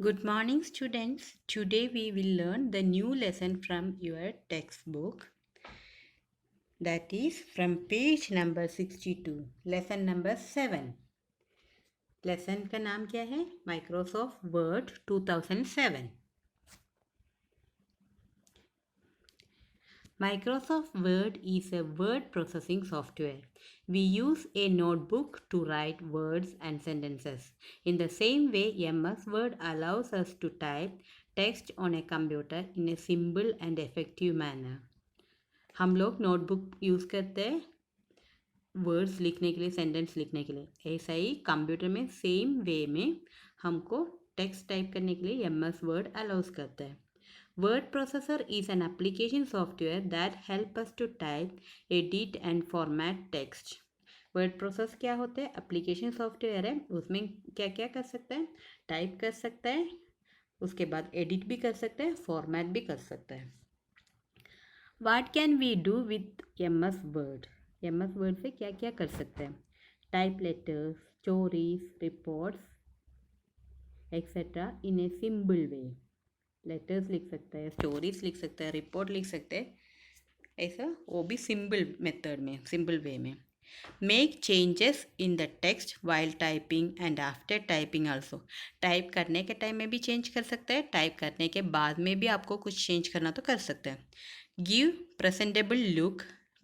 Good morning, students. Today we will learn the new lesson from your textbook. That is from page number 62, lesson number 7. Lesson का नाम क्या है? Microsoft Word 2007. Microsoft Word is a word processing software. We use a notebook to write words and sentences. In the same way, MS Word allows us to type text on a computer in a simple and effective manner. हम लोग notebook use करते हैं words लिखने के लिए, sentence लिखने के लिए। ऐसा ही कंप्यूटर में सेम वे में हमको टेक्स्ट टाइप करने के लिए MS वर्ड अलाउस करता है। Word processor is an application software that help us to type, edit and format text. Word process क्या होते हैं? एप्लीकेशन सॉफ्टवेयर है, उसमें क्या क्या कर सकता है? टाइप कर सकता है, उसके बाद एडिट भी कर सकता है, फॉर्मेट भी कर सकता है। What can we do with MS word? MS word से क्या क्या कर सकते हैं? Type letters, stories, reports etcetera in a simple way. Letters लिख सकते हैं, स्टोरीज लिख सकते हैं, रिपोर्ट लिख सकते हैं, ऐसा वो भी सिंपल मेथड में, सिंपल वे में। Make changes in the text while typing and after typing also. Type करने के टाइम में भी चेंज कर सकते हैं, टाइप करने के बाद में भी आपको कुछ चेंज करना तो कर सकते हैं। Give presentable look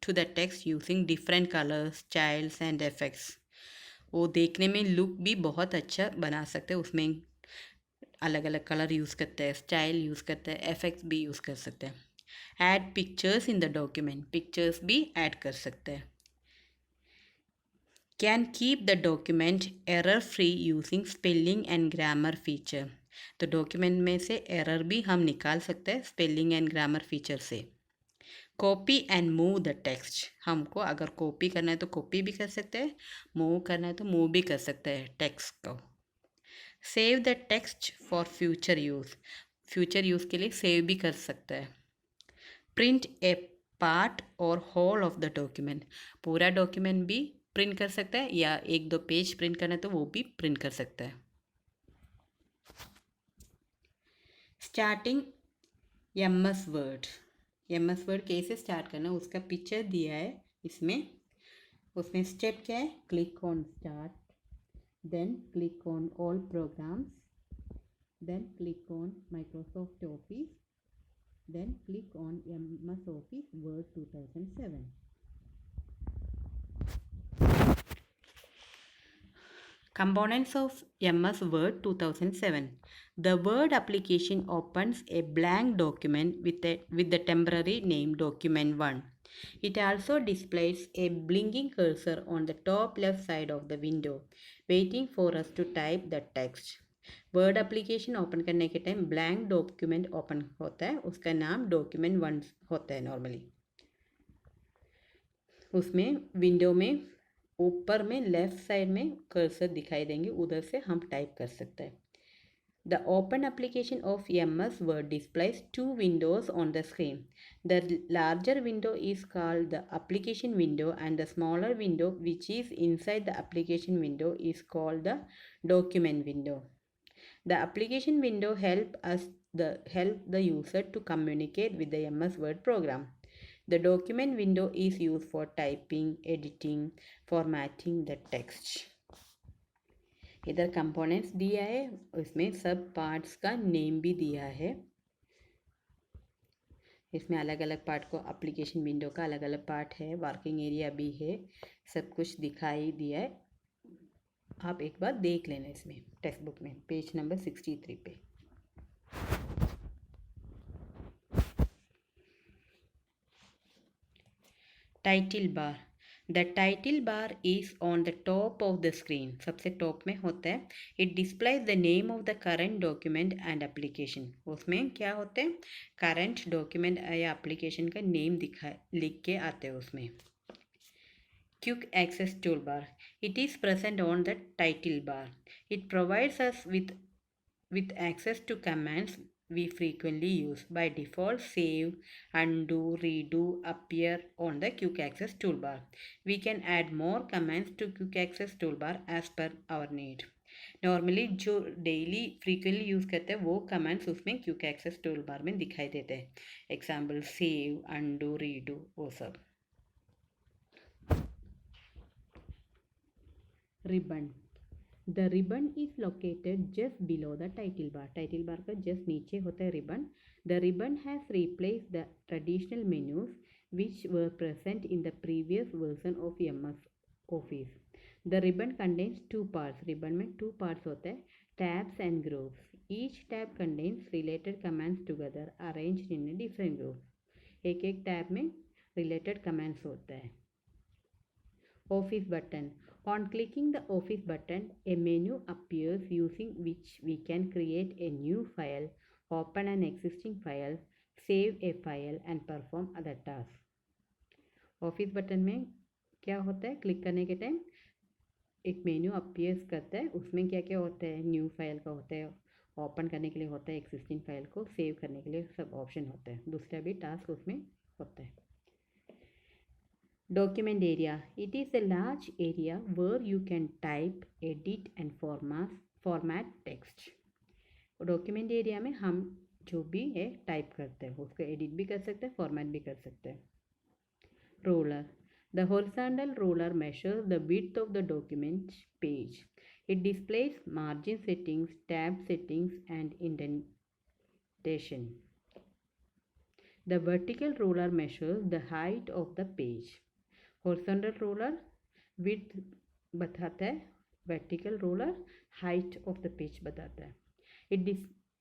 to the text using different colours, styles and effects. वो देखने में लुक भी बहुत अच्छा बना सकते हैं, उसमें अलग अलग कलर यूज़ करते हैं, स्टाइल यूज़ करते हैं, इफेक्ट्स भी यूज़ कर सकते हैं। Add pictures in the document, pictures भी ऐड कर सकते हैं। Can keep the document error free using spelling and grammar feature. तो डॉक्यूमेंट में से एरर भी हम निकाल सकते हैं स्पेलिंग एंड ग्रामर फीचर से। Copy and move the text, हमको अगर कॉपी करना है तो कॉपी भी कर सकते हैं, मूव करना है तो मूव भी कर सकते हैं टेक्स्ट को। Save the text for future use, future use के लिए सेव भी कर सकता है। प्रिंट ए पार्ट और होल ऑफ द डॉक्यूमेंट, पूरा डॉक्यूमेंट भी प्रिंट कर सकता है या एक दो पेज प्रिंट करना है तो वो भी प्रिंट कर सकता है। Starting MS word, MS word कैसे स्टार्ट करना है उसका पिक्चर दिया है इसमें। उसमें स्टेप क्या है? Click on start, then click on all programs, then click on Microsoft office, then click on MS Office Word 2007. Components of MS Word 2007. The Word application opens a blank document with the temporary name Document 1. It also displays a blinking cursor on the top left side of the window, waiting for us to type the text. Word application open करने के time blank document open होता है, उसका नाम document 1 होता है normally. उसमें window में ऊपर में लेफ्ट साइड में कर्सर दिखाई देंगे, उधर से हम टाइप कर सकते हैं। The open application of MS Word displays two windows on the screen. The larger window is called the application window and the smaller window which is inside the application window is called the document window. The application window help the user to communicate with the MS Word program. The document window is used for typing, editing, formatting the text. इधर components दिया है, इसमें सब parts का name भी दिया है। इसमें अलग अलग पार्ट को, एप्लीकेशन विंडो का अलग अलग पार्ट है, वर्किंग एरिया भी है, सब कुछ दिखाई दिया है। आप एक बार देख लेना इसमें टेक्स्ट बुक में पेज नंबर 63 पे। Title bar, the title bar is on the top of the screen, सबसे टॉप में होता है। It displays the name of the current document and application, उसमें क्या होते हैं? करंट डॉक्यूमेंट या एप्लीकेशन का नेम दिखा लिख के आते हैं उसमें। Quick access toolbar, it is present on the title bar. It provides us with access to commands we frequently use. By default, save, undo, redo appear on the quick access toolbar. We can add more commands to quick access toolbar as per our need. Normally जो daily frequently use करते हैं वो commands उसमें quick access tool बार में दिखाई देते हैं. Example save, undo, redo, वो सब. Ribbon. The ribbon is located just below the title bar. Title bar का just नीचे होता है ribbon. The ribbon has replaced the traditional menus which were present in the previous version of MS Office. The ribbon contains two parts. Ribbon में two parts होते हैं, tabs and groups. Each tab contains related commands together arranged in a different group. एक एक tab में related commands होता है. Office button. On clicking the Office button, a menu appears using which we can create a new file, open an existing file, save a file and perform other tasks. Office button में क्या होता है, click करने के time एक menu appears करता है, उसमें क्या क्या होता है, न्यू फाइल का होता है, ओपन करने के लिए होता है एक्सिस्टिंग फाइल को, सेव करने के लिए सब ऑप्शन होता है, दूसरा भी टास्क उसमें होता है. Document area. It is a large area where you can type, edit and format text. Document area में हम जो भी है टाइप करते हैं उसको एडिट भी कर सकते हैं, फॉर्मेट भी कर सकते हैं. Ruler. The horizontal ruler measures the width of the document page. It displays margin settings, tab settings and indentation. The vertical ruler measures the height of the page. Horizontal ruler width बताता है, vertical ruler height of the page बताता है.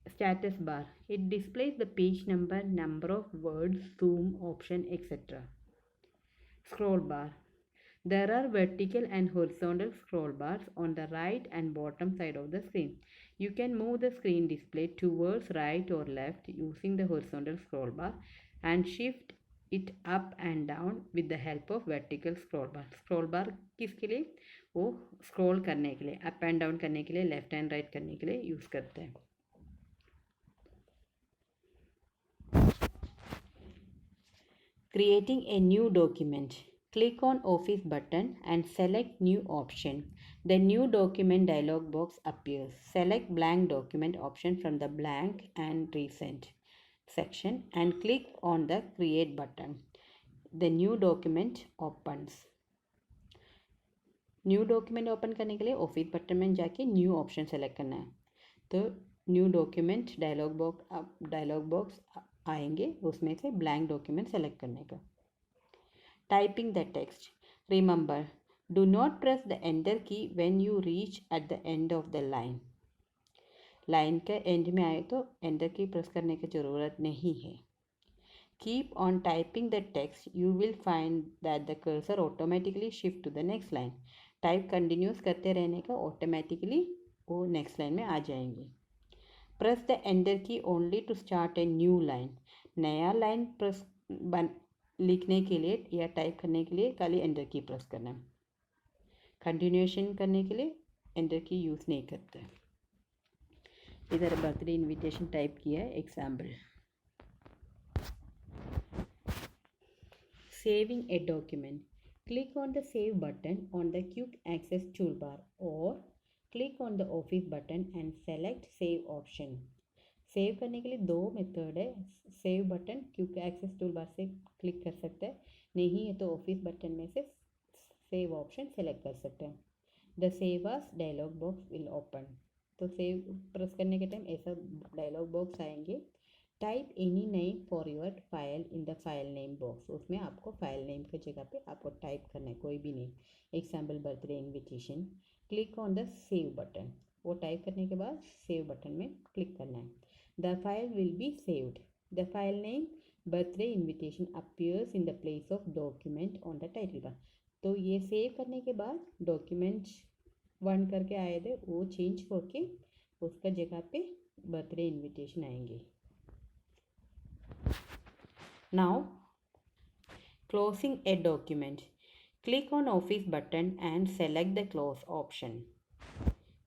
Status bar. It displays the page number, number of words, zoom option, etc. Scroll bar. There are vertical and horizontal scroll bars on the right and bottom side of the screen. You can move the screen display towards right or left using the horizontal scroll bar and shift it up and down with the help of vertical scroll bar. Scroll bar किसके लिए, वो scroll करने के लिए, up and down करने के लिए, left and right करने के लिए यूज़ करते हैं. Creating a new document. Click on Office button and select New option. The New Document dialog box appears. Select Blank Document option from the Blank and Recent section and click on the Create button. The new document opens. New document open करने के लिए office button में जाके new option select करना है. तो new document dialogue box आएंगे, उसमें से ब्लैंक डॉक्यूमेंट सेलेक्ट करने का. Typing the text. Remember, do not press the enter key when you reach at the end of the line. Line के एंड में आए तो एंटर की प्रेस करने की ज़रूरत नहीं है. Keep on typing the text, you will find that the cursor automatically shift to the next line. Type continuous करते रहने का ऑटोमेटिकली वो नेक्स्ट लाइन में आ जाएंगी. Press the enter key only to start a new line. नया line press लिखने के लिए या टाइप करने के लिए खाली एंटर की प्रेस करना है. कंटिन्यूएशन करने के लिए एंटर की यूज़ नहीं करते. इधर बर्थडे इनविटेशन टाइप किया है, example. Saving a document. Click on the Save button on the Quick Access toolbar or click on the Office button and select Save option. Save करने के लिए दो मेथड है. Save button quick access toolbar से click कर सकते हैं, नहीं है तो ऑफिस बटन में से सेव ऑप्शन सेलेक्ट कर सकते हैं. The save as dialog box will open. तो सेव प्रेस करने के टाइम ऐसा डायलॉग बॉक्स आएंगे. Type any name for your file in the file name box. उसमें आपको फाइल नेम की जगह पे आपको टाइप करना है कोई भी name. Example birthday invitation. Click on the save button. वो टाइप करने के बाद सेव बटन में क्लिक करना है. The file will be saved. The file name birthday invitation appears in the place of document on the title bar. तो ये save करने के बाद डॉक्यूमेंट 1 करके आए थे वो चेंज होके उसका जगह पे बर्थडे इन्विटेशन आएंगे. Now, closing a document. Click on Office button and select the Close option.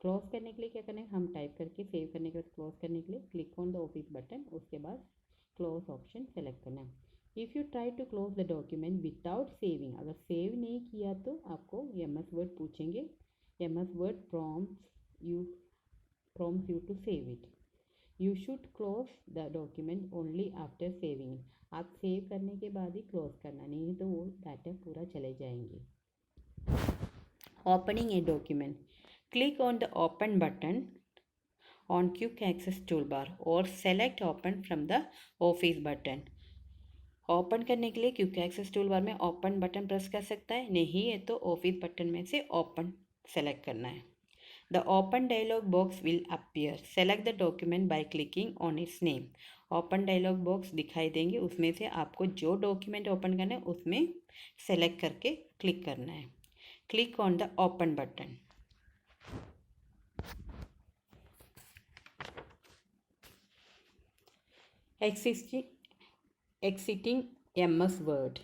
Close करने के लिए क्या करना है, हम टाइप करके सेव करने के बाद क्लोज करने के लिए click on the office button, उसके बाद क्लोज ऑप्शन सेलेक्ट करना है. If you try to close the document without saving, अगर सेव नहीं किया तो आपको MS वर्ड पूछेंगे. MS word prompt you prompts you to save it. You should close the document only after saving it. आप save करने के बाद ही क्लोज करना, नहीं तो वो डाटा पूरा चले जाएंगे. Opening a document. Click on the open button on quick access toolbar or select open from the office button. Open करने के लिए क्विक एक्सेस टूल बार में ओपन बटन प्रेस कर सकता है, नहीं है तो ऑफिस बटन में से ओपन सेलेक्ट करना है. The open dialog box will appear. Select the document by clicking on its name. Open dialog box दिखाई देंगे, उसमें से आपको जो डॉक्यूमेंट ओपन करना है उसमें सेलेक्ट करके क्लिक करना है. Click on the open button. Exiting MS Word.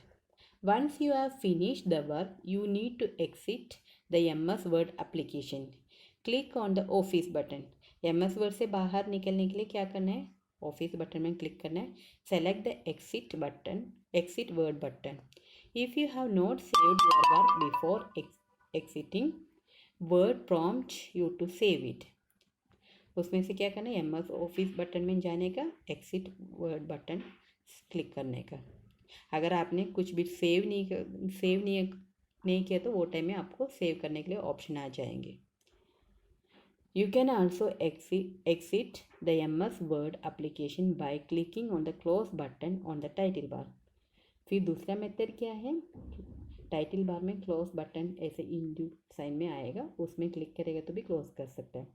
Once you have finished the work, you need to exit the MS Word application. Click on the Office button. MS Word से बाहर निकलने के लिए क्या करना है? Office button में click करना है. Select the Exit Word button. If you have not saved your work before exiting, Word prompts you to save it. उसमें से क्या करना है? MS Office बटन में जाने का, Exit Word बटन क्लिक करने का. अगर आपने कुछ भी सेव नहीं किया तो वो टाइम में आपको सेव करने के लिए ऑप्शन आ जाएंगे. You can also exit the MS word application by clicking on the close button on the title bar. फिर दूसरा मेथड क्या है? टाइटल बार में क्लोज बटन ऐसे इंटू साइन में आएगा, उसमें क्लिक करेगा तो भी क्लोज कर सकता है.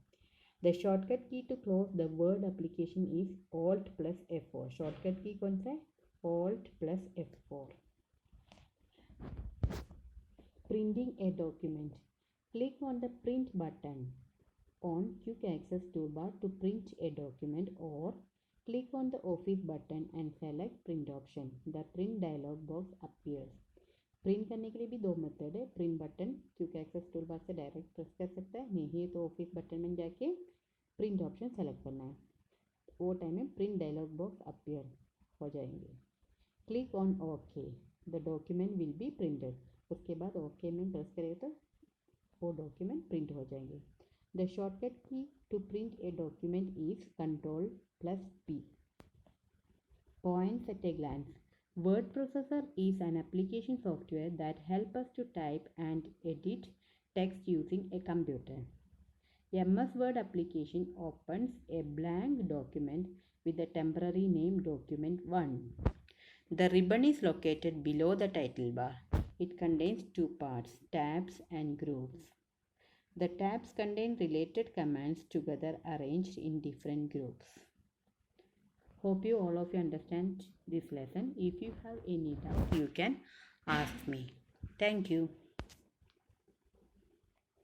The shortcut key to close the word application is Alt + F4. Shortcut key कौन सा है? Alt + F4. Printing a document. Click on the print button on quick access toolbar to print a document, or click on the office button and select print option. The print dialog box appears. Print करने के लिए भी दो method है. Print button quick access tool bar से direct press कर सकता है, नहीं तो ऑफिस बटन में जाके प्रिंट ऑप्शन सेलेक्ट करना है. वो टाइम में प्रिंट डायलॉग बॉक्स अपीयर हो जाएंगे. Click on okay. The document will be printed. उसके बाद ओके में प्रेस करेंगे तो वो डॉक्यूमेंट प्रिंट हो जाएंगे. The shortcut key to print a document is Ctrl+P. Points at a glance. Word processor is an application software that helps us to type and edit text using a computer. MS Word application opens a blank document with the temporary name Document 1. The ribbon is located below the title bar. It contains two parts, tabs and groups. The tabs contain related commands together arranged in different groups. Hope you all of you understand this lesson. If you have any doubt, you can ask me. Thank you.